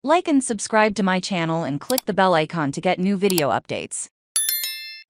Like and subscribe to my channel and click the bell icon to get new video updates.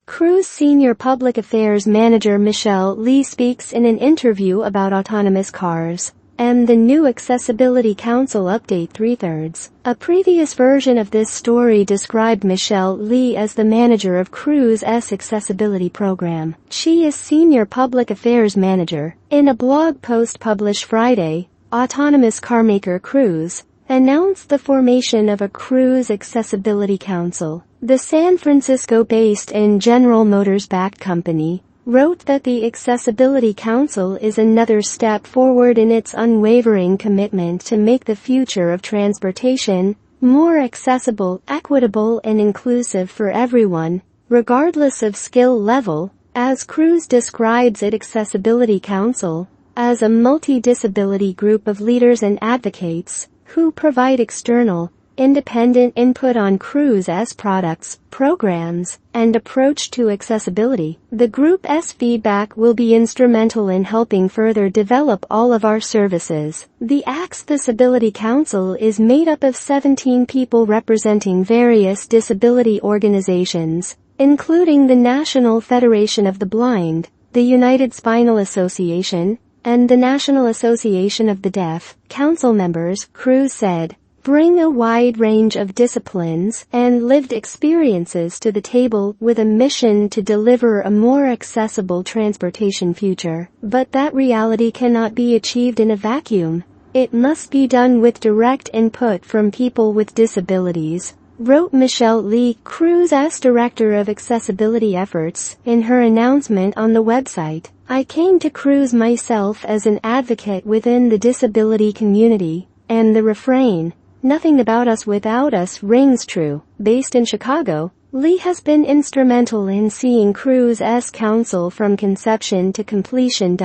Cruise Senior Public Affairs Manager Michele Lee speaks in an interview about autonomous cars and the new Accessibility Council Update 3/3. A previous version of this story described Michele Lee as the manager of Cruise's accessibility program. She is Senior Public Affairs Manager. In a blog post published Friday, autonomous carmaker Cruise announced the formation of a Cruise Accessibility Council. The San Francisco-based and General Motors-backed company wrote that the Accessibility Council is another step forward in its unwavering commitment to make the future of transportation more accessible, equitable, and inclusive for everyone, regardless of skill level, as Cruise describes its Accessibility Council as a multidisability group of leaders and advocates who provide external, independent input on Cruise's products, programs, and approach to accessibility. The group's feedback will be instrumental in helping further develop all of our services. The Accessibility Council is made up of 17 people representing various disability organizations, including the National Federation of the Blind, the United Spinal Association, and the National Association of the Deaf. Council members, Cruise said, bring a wide range of disciplines and lived experiences to the table with a mission to deliver a more accessible transportation future. But that reality cannot be achieved in a vacuum. It must be done with direct input from people with disabilities, wrote Michele Lee, Cruise's Director of Accessibility Efforts, in her announcement on the website. I came to Cruise myself as an advocate within the disability community, and the refrain, "Nothing about us without us," rings true. Based in Chicago, Lee has been instrumental in seeing Cruise's council from conception to completion.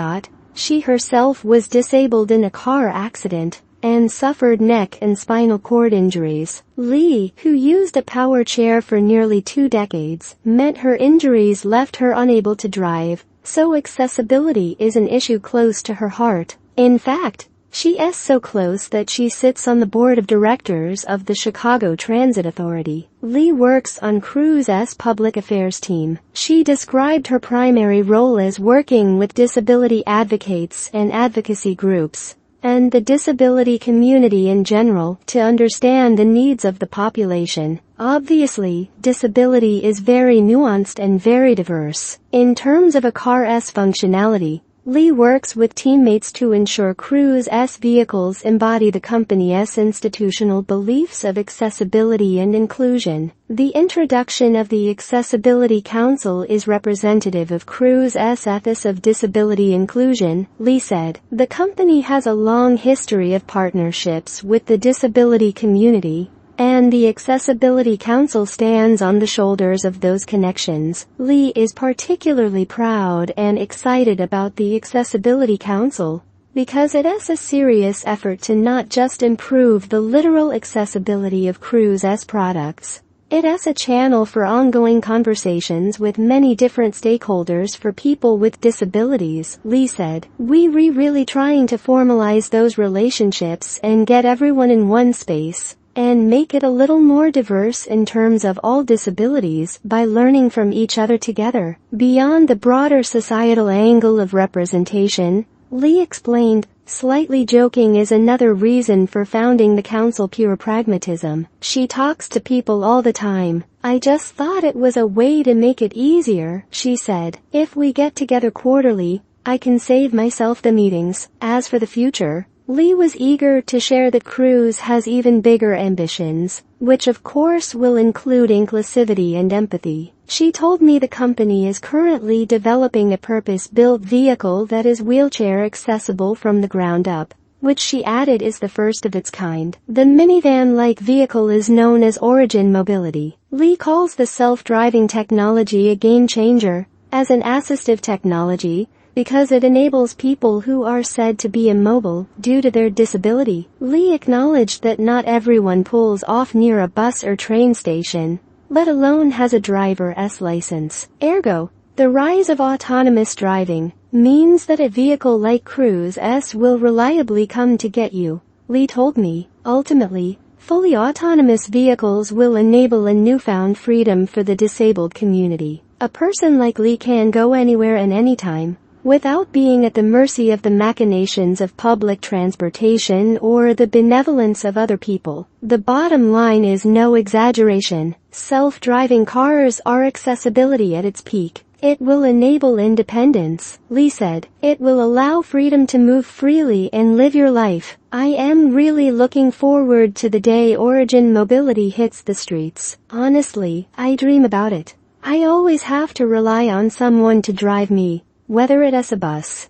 She herself was disabled in a car accident and suffered neck and spinal cord injuries. Lee, who used a power chair for nearly 2 decades, meant her injuries left her unable to drive, so accessibility is an issue close to her heart. In fact, she is so close that she sits on the board of directors of the Chicago Transit Authority. Lee works on Cruise's public affairs team. She described her primary role as working with disability advocates and advocacy groups, and the disability community in general, to understand the needs of the population. Obviously, disability is very nuanced and very diverse. In terms of a car's functionality, Lee works with teammates to ensure Cruise's vehicles embody the company's institutional beliefs of accessibility and inclusion. The introduction of the Accessibility Council is representative of Cruise's ethos of disability inclusion, Lee said. The company has a long history of partnerships with the disability community, and the Accessibility Council stands on the shoulders of those connections. Lee is particularly proud and excited about the Accessibility Council because it is a serious effort to not just improve the literal accessibility of Cruise's products. It is a channel for ongoing conversations with many different stakeholders for people with disabilities, Lee said. We're really trying to formalize those relationships and get everyone in one space, and make it a little more diverse in terms of all disabilities by learning from each other together. Beyond the broader societal angle of representation, Lee explained, slightly joking is another reason for founding the council, pure pragmatism. She talks to people all the time. I just thought it was a way to make it easier, she said. If we get together quarterly, I can save myself the meetings. As for the future, Lee was eager to share that Cruise has even bigger ambitions, which of course will include inclusivity and empathy. She told me the company is currently developing a purpose-built vehicle that is wheelchair accessible from the ground up, which she added is the first of its kind. The minivan-like vehicle is known as Origin Mobility. Lee calls the self-driving technology a game-changer, as an assistive technology, because it enables people who are said to be immobile due to their disability. Lee acknowledged that not everyone pulls off near a bus or train station, let alone has a driver's license. Ergo, the rise of autonomous driving means that a vehicle like Cruise S will reliably come to get you, Lee told me. Ultimately, Fully autonomous vehicles will enable a newfound freedom for the disabled community. A person like Lee can go anywhere and anytime, without being at the mercy of the machinations of public transportation or the benevolence of other people. The bottom line is no exaggeration. Self-driving cars are accessibility at its peak. It will enable independence, Lee said. It will allow freedom to move freely and live your life. I am really looking forward to the day Origin Mobility hits the streets. Honestly, I dream about it. I always have to rely on someone to drive me, whether it's a bus,